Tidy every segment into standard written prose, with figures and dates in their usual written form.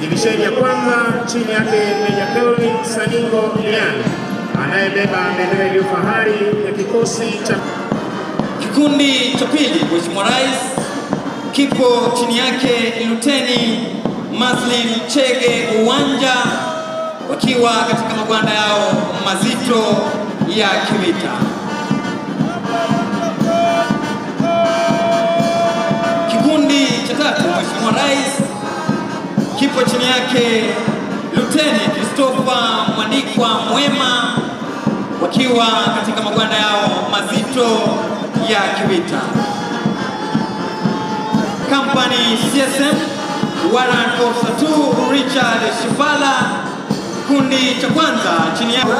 Divisheni ya kwanza chini yake Meja Kelvin Saningo Lian anayebeba bendera iliyo fahari ya kikosi cha kikundi cha pili. Mheshimiwa Rais kipo chini yake Luteni Maslin Chege Uwanja wakiwa katika magwanda yao mazito ya kivita. Kikundi cha tatu, Mheshimiwa Rais kipo chini yake Luteni Christopher Mwandikwa Mwema wakiwa katika magwanda yao mazito ya kivita. Company CSM Warrant Officer 2 Richard Shifala, kundi cha kwanza chini yake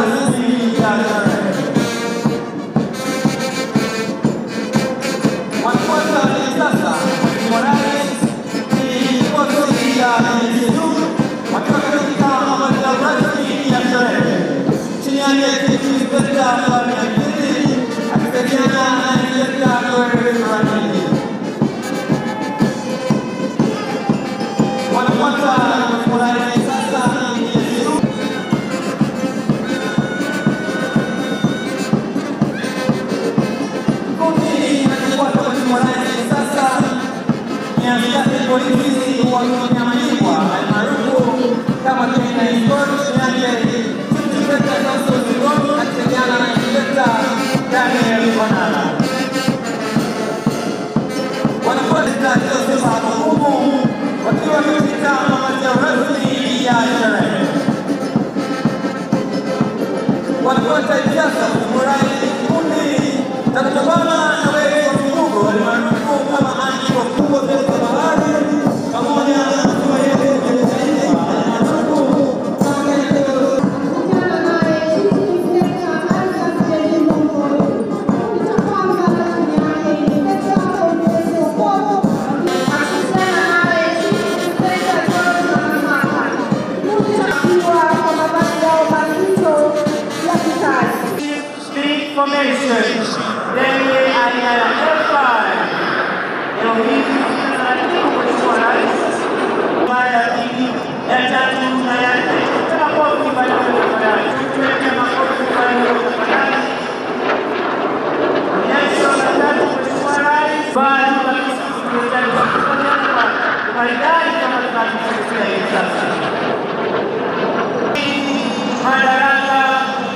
Madaraka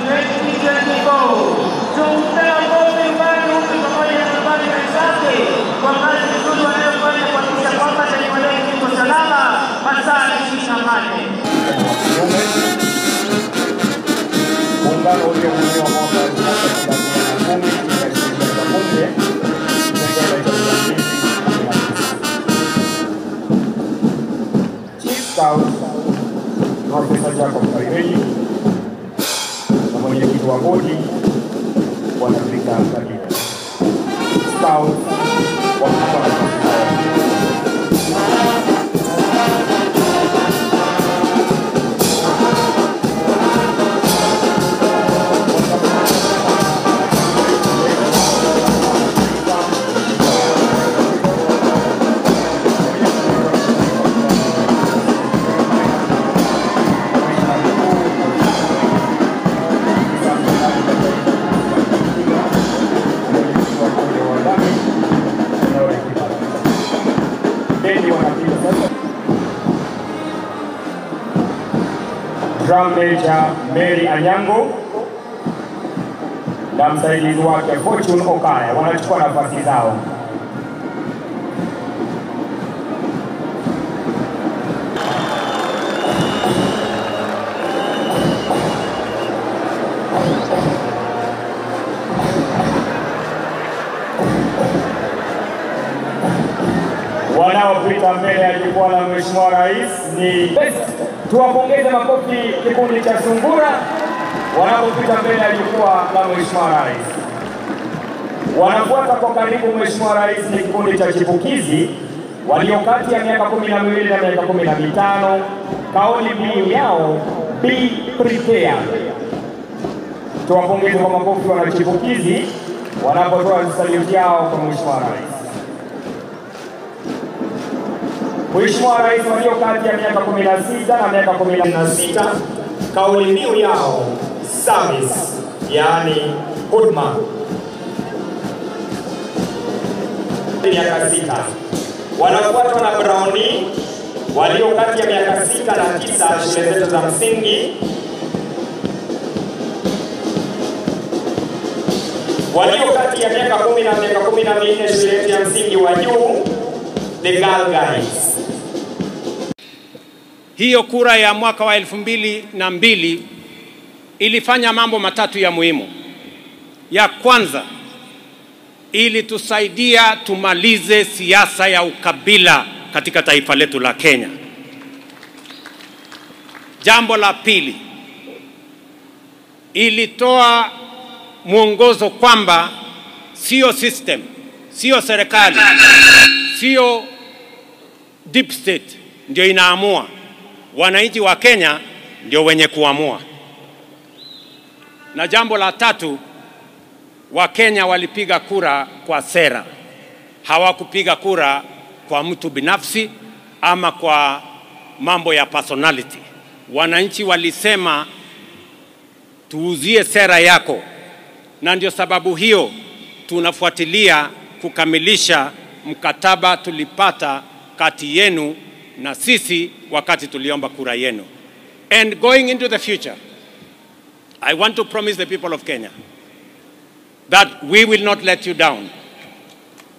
2024. Kwa kazi nzuri wanayofanya kuhakikisha kwamba taifa letu liko salama masaa 24. Muungano ulioundwa mwaka 2010 katika bunge Chief Scout Profesa Jacob Karibeli na mwenyekiti wa bodi Bwana Victor Kadika. Scout wa Drum Major Mary Anyango na msaidizi wake Fortune Okaya wanachukua nafasi zao. Wanaopita mbele ya jukwaa la Mheshimiwa Rais ni tuwapongeze makofi kikundi cha Sungura wanapopita mbele ya jukwaa la Mheshimiwa Rais. Wanafuata kwa karibu Mheshimiwa Rais ni kikundi cha chipukizi walio kati ya miaka 12 na miaka 15. Kauli mbiu yao be prepared. Tuwapongeze kwa makofi wanachipukizi wanapotoa saluti yao kwa Mheshimiwa Rais. Mheshimiwa Rais walio kati ya miaka 16 na miaka 16, kauli mbiu yao service, yaani huduma. Miaka 6 wanafuatwa na Brownie walio kati ya miaka 6 na 9 shule zetu za msingi, walio kati ya miaka 10 na miaka 14 shule yetu ya msingi wa juu, the Girl Guides. Hiyo kura ya mwaka wa 2002 ilifanya mambo matatu ya muhimu. Ya kwanza, ilitusaidia tumalize siasa ya ukabila katika taifa letu la Kenya. Jambo la pili, ilitoa mwongozo kwamba sio system, sio serikali, sio deep state ndio inaamua. Wananchi wa Kenya ndio wenye kuamua. Na jambo la tatu, Wakenya walipiga kura kwa sera. Hawakupiga kura kwa mtu binafsi ama kwa mambo ya personality. Wananchi walisema tuuzie sera yako. Na ndio sababu hiyo tunafuatilia kukamilisha mkataba tulipata kati yenu na sisi wakati tuliomba kura yenu. And going into the future, I want to promise the people of Kenya that we will not let you down.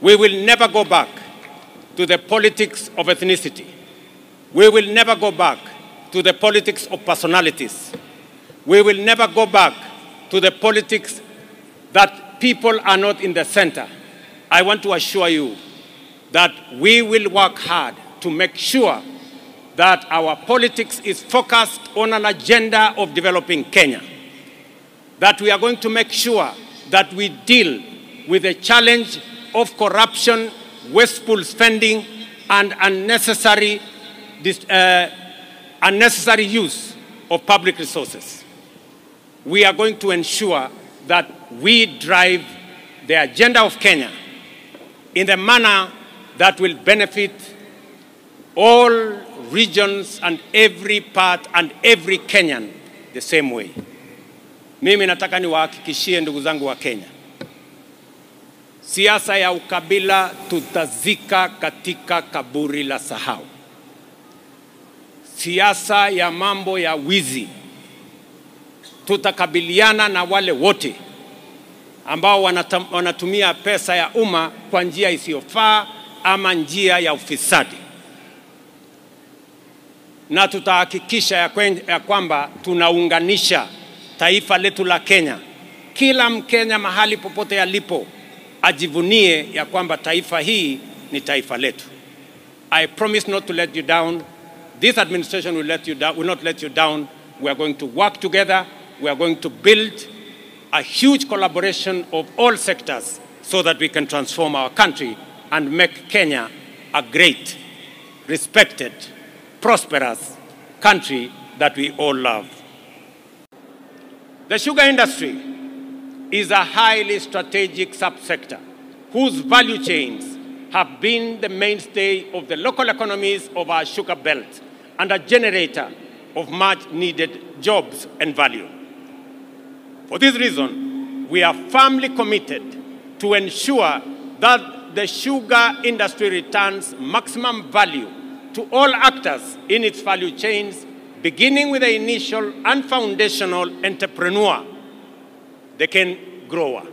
We will never go back to the politics of ethnicity. We will never go back to the politics of personalities. We will never go back to the politics that people are not in the center. I want to assure you that we will work hard to make sure that our politics is focused on an agenda of developing Kenya. That we are going to make sure that we deal with the challenge of corruption, wasteful spending, and unnecessary use of public resources. We are going to ensure that we drive the agenda of Kenya in the manner that will benefit all regions and every part and every Kenyan the same way. Mimi nataka niwahakikishie ndugu zangu wa Kenya, siasa ya ukabila tutazika katika kaburi la sahau. Siasa ya mambo ya wizi, tutakabiliana na wale wote ambao wanatumia pesa ya umma kwa njia isiyofaa ama njia ya ufisadi. Na tutahakikisha ya kwamba tunaunganisha taifa letu la Kenya. Kila Mkenya mahali popote alipo ajivunie ya kwamba taifa hii ni taifa letu. I promise not to let you down. This administration will not let you down. We are going to work together. We are going to build a huge collaboration of all sectors so that we can transform our country and make Kenya a great, respected, prosperous country that we all love. The sugar industry is a highly strategic subsector whose value chains have been the mainstay of the local economies of our sugar belt and a generator of much needed jobs and value. For this reason, we are firmly committed to ensure that the sugar industry returns maximum value to all actors in its value chains, beginning with the initial and foundational entrepreneur, the cane grower.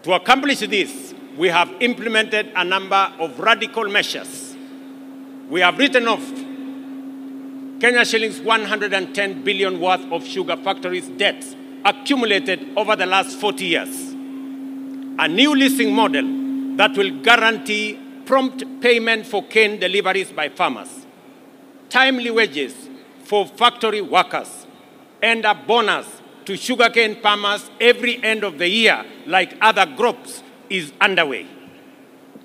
To accomplish this, we have implemented a number of radical measures. We have written off Kenya shillings 110 billion worth of sugar factories' debts accumulated over the last 40 years. A new leasing model that will guarantee prompt payment for cane deliveries by farmers, timely wages for factory workers, and a bonus to sugarcane farmers every end of the year like other crops is underway.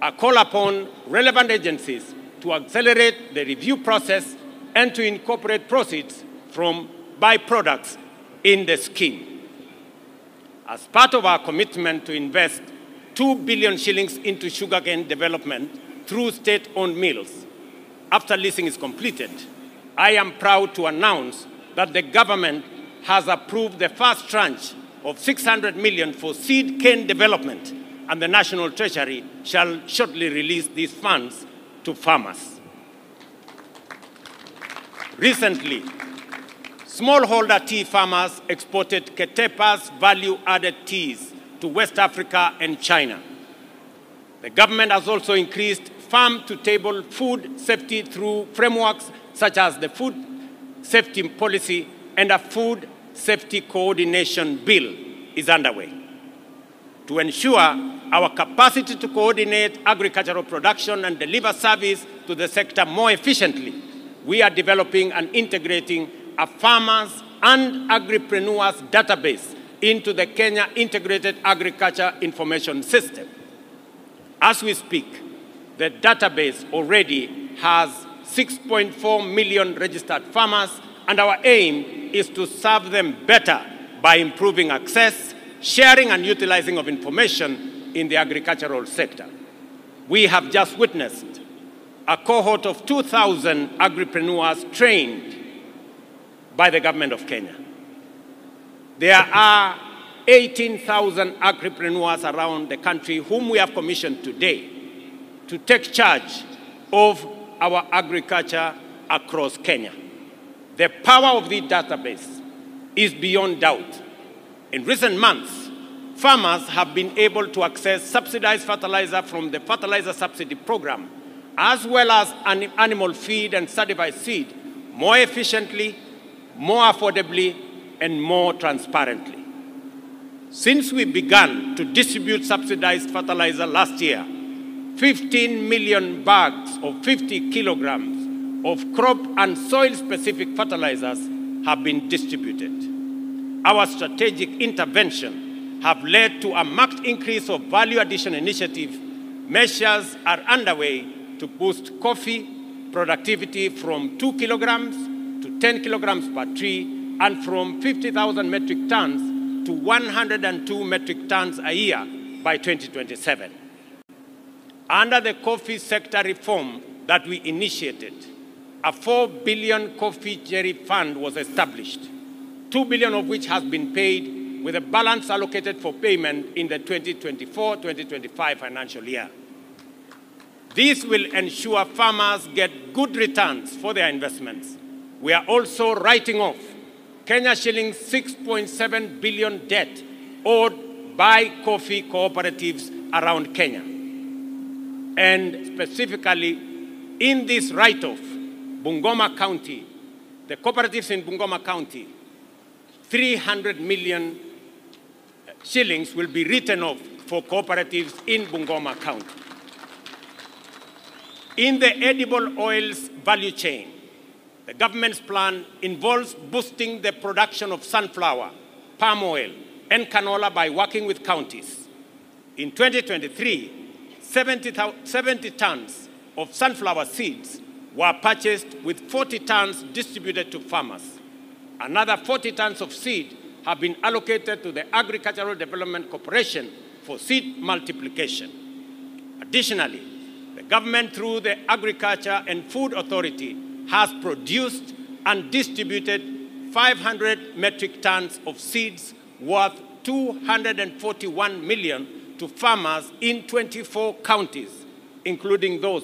A call upon relevant agencies to accelerate the review process and to incorporate proceeds from byproducts in the scheme. As part of our commitment to invest 2 billion shillings into sugarcane development through state-owned mills. After leasing is completed, I am proud to announce that the government has approved the first tranche of 600 million for seed cane development, and the National Treasury shall shortly release these funds to farmers. Recently, smallholder tea farmers exported Ketepa's value-added teas to West Africa and China. The government has also increased farm-to-table food safety through frameworks such as the Food Safety Policy, and a Food Safety Coordination Bill is underway. To ensure our capacity to coordinate agricultural production and deliver service to the sector more efficiently, we are developing and integrating a farmers and agripreneurs database into the Kenya Integrated Agriculture Information System. As we speak, the database already has 6.4 million registered farmers, and our aim is to serve them better by improving access, sharing and utilizing of information in the agricultural sector. We have just witnessed a cohort of 2,000 agripreneurs trained by the government of Kenya. There are 18,000 agripreneurs around the country whom we have commissioned today to take charge of our agriculture across Kenya. The power of the database is beyond doubt. In recent months, farmers have been able to access subsidized fertilizer from the Fertilizer Subsidy Program, as well as animal feed and certified seed more efficiently, more affordably, and more transparently. Since we began to distribute subsidized fertilizer last year, 15 million bags of 50 kilograms of crop and soil-specific fertilizers have been distributed. Our strategic intervention have led to a marked increase of value addition initiative. Measures are underway to boost coffee productivity from 2 kilograms to 10 kilograms per tree, and from 50,000 metric tons to 102 metric tons a year by 2027. Under the coffee sector reform that we initiated, a 4 billion coffee cherry fund was established, 2 billion of which has been paid, with a balance allocated for payment in the 2024-2025 financial year. This will ensure farmers get good returns for their investments. We are also writing off Kenya shillings 6.7 billion debt owed by coffee cooperatives around Kenya. And specifically, in this write-off, Bungoma County, the cooperatives in Bungoma County, 300 million shillings will be written off for cooperatives in Bungoma County. In the edible oils value chain, the government's plan involves boosting the production of sunflower, palm oil, and canola by working with counties. In 2023, 70 tons of sunflower seeds were purchased, with 40 tons distributed to farmers. Another 40 tons of seed have been allocated to the Agricultural Development Corporation for seed multiplication. Additionally, the government, through the Agriculture and Food Authority, has produced and distributed 500 metric tons of seeds worth 241 million to farmers in 24 counties, including those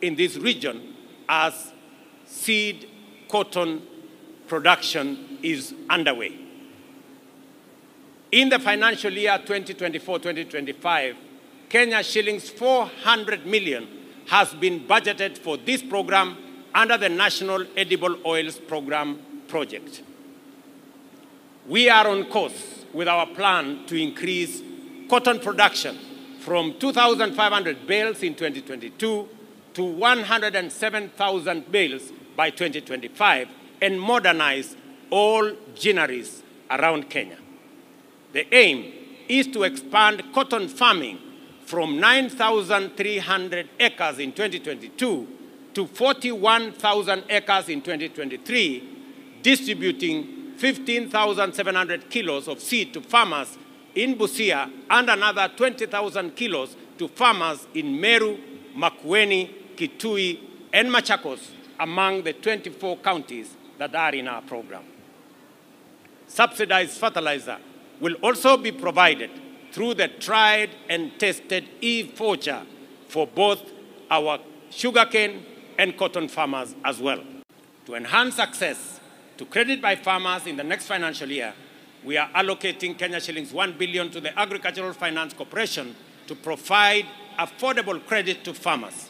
in this region, as seed cotton production is underway. In the financial year 2024-2025, Kenya shillings 400 million has been budgeted for this program under the National Edible Oils Program project. We are on course with our plan to increase cotton production from 2,500 bales in 2022 to 107,000 bales by 2025 and modernize all ginneries around Kenya. The aim is to expand cotton farming from 9,300 acres in 2022 to 41,000 acres in 2023, distributing 15,700 kilos of seed to farmers in Busia and another 20,000 kilos to farmers in Meru, Makueni, Kitui, and Machakos among the 24 counties that are in our program. Subsidized fertilizer will also be provided through the tried and tested e-voucher for both our sugarcane and cotton farmers as well. To enhance access to credit by farmers in the next financial year, we are allocating Kenya shillings 1 billion to the Agricultural Finance Corporation to provide affordable credit to farmers.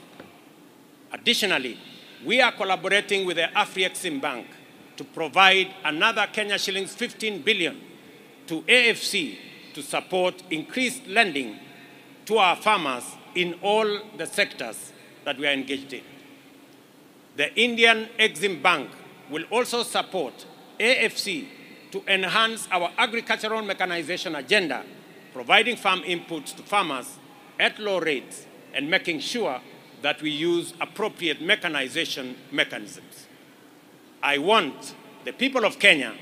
Additionally, we are collaborating with the Afri-Exim Bank to provide another Kenya shillings 15 billion to AFC to support increased lending to our farmers in all the sectors that we are engaged in. The Indian Exim Bank will also support AFC to enhance our agricultural mechanization agenda, providing farm inputs to farmers at low rates and making sure that we use appropriate mechanization mechanisms. I want the people of Kenya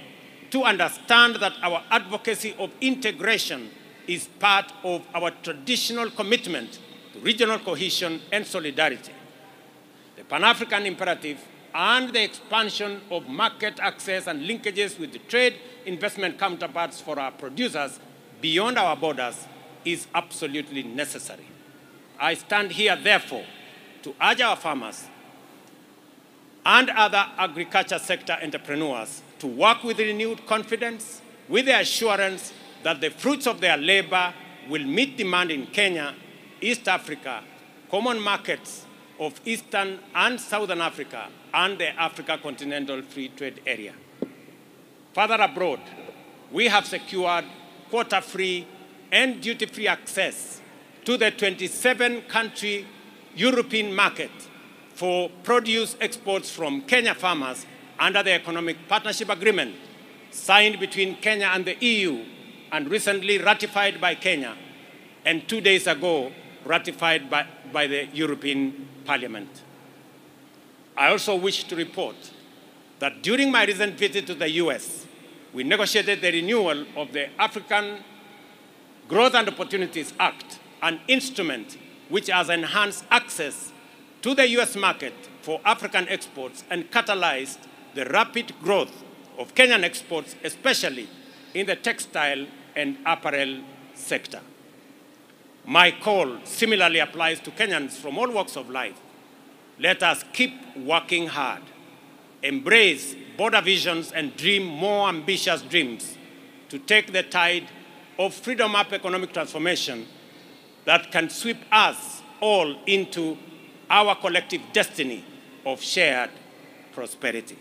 to understand that our advocacy of integration is part of our traditional commitment to regional cohesion and solidarity. The Pan-African imperative and the expansion of market access and linkages with the trade investment counterparts for our producers beyond our borders is absolutely necessary. I stand here, therefore, to urge our farmers and other agriculture sector entrepreneurs to work with renewed confidence, with the assurance that the fruits of their labor will meet demand in Kenya, East Africa, common markets of Eastern and Southern Africa, and the Africa Continental Free Trade Area. Further abroad, we have secured quota-free and duty-free access to the 27-country European market for produce exports from Kenya farmers under the Economic Partnership Agreement signed between Kenya and the EU and recently ratified by Kenya, and 2 days ago ratified by the European Parliament. I also wish to report that during my recent visit to the US, we negotiated the renewal of the African Growth and Opportunities Act, an instrument which has enhanced access to the US market for African exports and catalyzed the rapid growth of Kenyan exports, especially in the textile and apparel sector. My call similarly applies to Kenyans from all walks of life. Let us keep working hard, embrace border visions, and dream more ambitious dreams to take the tide of freedom-up economic transformation that can sweep us all into our collective destiny of shared prosperity.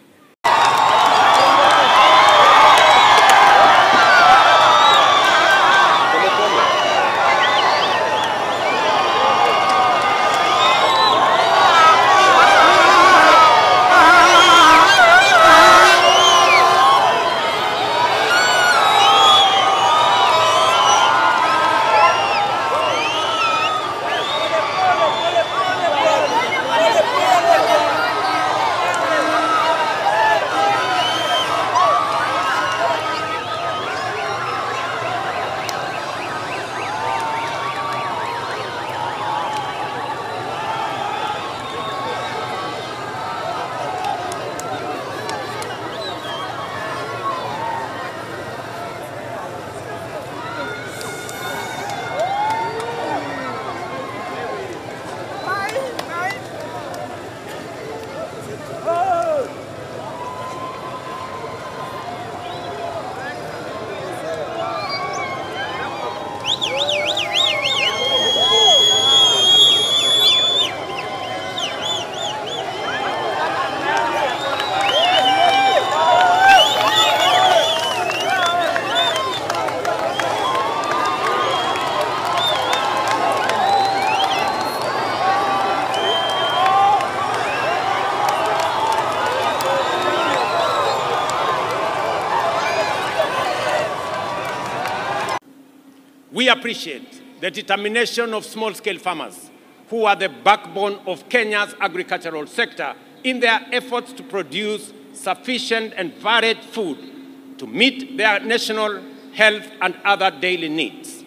We appreciate the determination of small-scale farmers who are the backbone of Kenya's agricultural sector in their efforts to produce sufficient and varied food to meet their national health and other daily needs.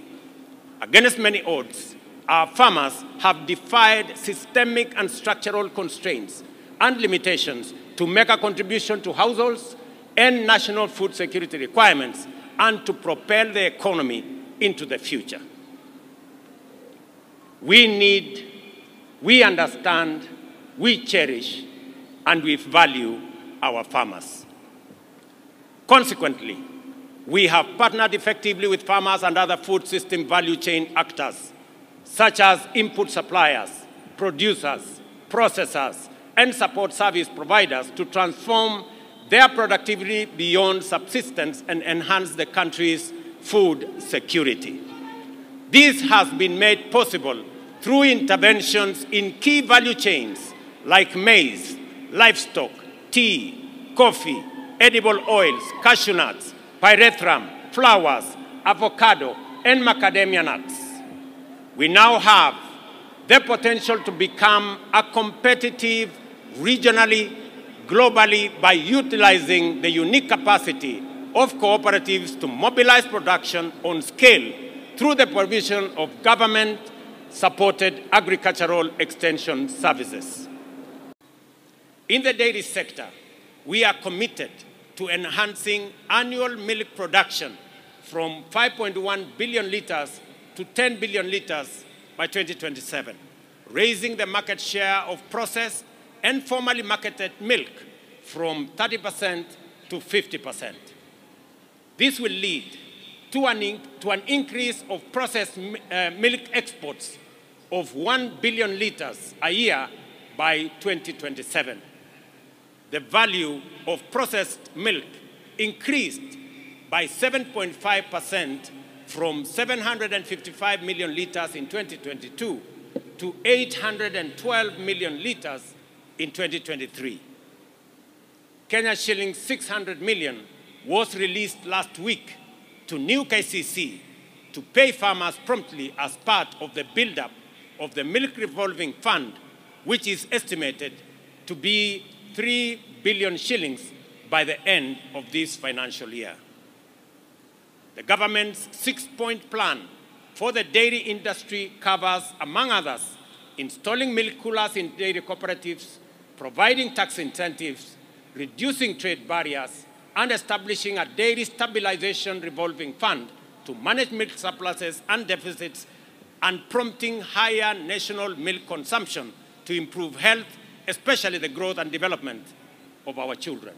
Against many odds, our farmers have defied systemic and structural constraints and limitations to make a contribution to households and national food security requirements and to propel the economy into the future. We understand, we cherish, and we value our farmers. Consequently, we have partnered effectively with farmers and other food system value chain actors, such as input suppliers, producers, processors, and support service providers to transform their productivity beyond subsistence and enhance the country's food security. This has been made possible through interventions in key value chains like maize, livestock, tea, coffee, edible oils, cashew nuts, pyrethrum, flowers, avocado, and macadamia nuts. We now have the potential to become a competitive regionally, globally, by utilizing the unique capacity of cooperatives to mobilize production on scale through the provision of government-supported agricultural extension services. In the dairy sector, we are committed to enhancing annual milk production from 5.1 billion liters to 10 billion liters by 2027, raising the market share of processed and formally marketed milk from 30% to 50%. This will lead to an increase of processed milk exports of 1 billion liters a year by 2027. The value of processed milk increased by 7.5% from 755 million liters in 2022 to 812 million liters in 2023. Kenya shilling 600 million was released last week to new KCC to pay farmers promptly as part of the buildup of the Milk Revolving Fund, which is estimated to be 3 billion shillings by the end of this financial year. The government's 6-point plan for the dairy industry covers, among others, installing milk coolers in dairy cooperatives, providing tax incentives, reducing trade barriers, and establishing a dairy stabilization revolving fund to manage milk surpluses and deficits, and prompting higher national milk consumption to improve health, especially the growth and development of our children.